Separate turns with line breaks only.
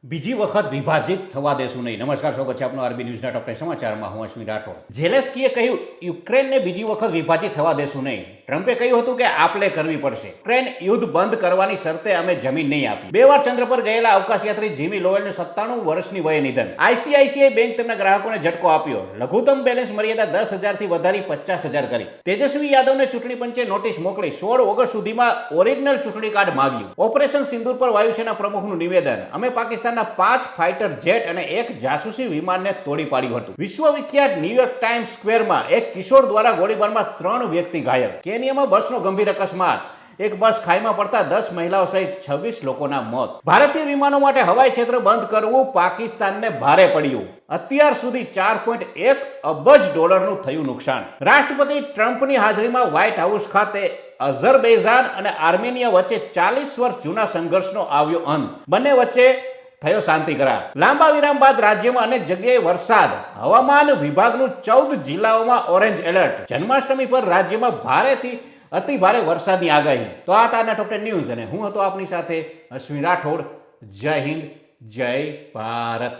બીજી વખત વિભાજિત થવા દેશું નહીં. નમસ્કાર, સ્વાગત છે આપનું આરબી ન્યૂઝના ટોપ 10 સમાચારમાં. હું અશ્વિન રાઠોડ. ઝેલેન્સ્કીએ કહ્યું યુક્રેનને બીજી વખત વિભાજિત થવા દેશું નહીં. ટ્રમ્પે કહ્યું હતું કે આપલે કરવી પડશે. યુક્રેન યુદ્ધ બંધ કરવાની શરતે અમે જમીન નહીં આપી. 2 વાર ચંદ્ર પર ગયેલા અવકાશયાત્રી જીમી લોવેલને 97 વર્ષની વયે નિધન. આઈસીઆઈસીઆઈ બેંક તેમના ગ્રાહકોને ઝટકો આપ્યો. લઘુત્તમ બેલેન્સ મર્યાદા 10,000 થી વધારી 50,000 કરી. તેજસ્વી યાદવને ચૂંટણી પંચે નોટિસ મોકલી. 16 ઓગસ્ટ સુધીમાં ઓરિજિનલ ચૂંટણી કાર્ડ માંગ્યું. ઓપરેશન સિંદૂર પર વાયુસેના પ્રમુખનું નિવેદન. અમે પાકિસ્તાનના 5 ફાઇટર જેટ અને 1 જાસૂસી વિમાનને તોડી પાડ્યું હતું. વિશ્વવિખ્યાત ન્યુયોર્ક ટાઈમ્સ સ્ક્વેરમાં એક કિશોર દ્વારા ગોળીબારમાં 3 વ્યક્તિ ઘાયલ. કેન્યામાં બસનો ગંભીર અકસ્માત. એક બસ ખાઈમાં પડતા 10 મહિલાઓ સહિત 26 લોકોના મોત. ભારતીય વિમાનો માટે હવાઈ ક્ષેત્ર બંધ કરવું પાકિસ્તાનને ભારે પડ્યું. અત્યાર સુધી $4.1 અબજ થયું નુકસાન. રાષ્ટ્રપતિ ટ્રમ્પની હાજરીમાં વ્હાઇટ હાઉસ ખાતે અઝરબૈજાન અને આર્મેનિયા વચ્ચે 40 વર્ષ જૂના સંઘર્ષનો આવ્યો અંત. બંને વચ્ચે થયો શાંતિ કરાર. લાંબા વિરામ બાદ રાજ્યમાં અનેક જગ્યાએ વરસાદ. હવામાન વિભાગનું 14 જિલ્લાઓમાં ઓરેન્જ એલર્ટ. જન્માષ્ટમી પર રાજ્યમાં ભારેથી અતિ ભારે વરસાદની આગાહી. તો આ તારના ટોપ 10 ન્યૂઝ અને હું હતો આપની સાથે અશ્વિન રાઠોડ. જય હિન્દ, જય ભારત.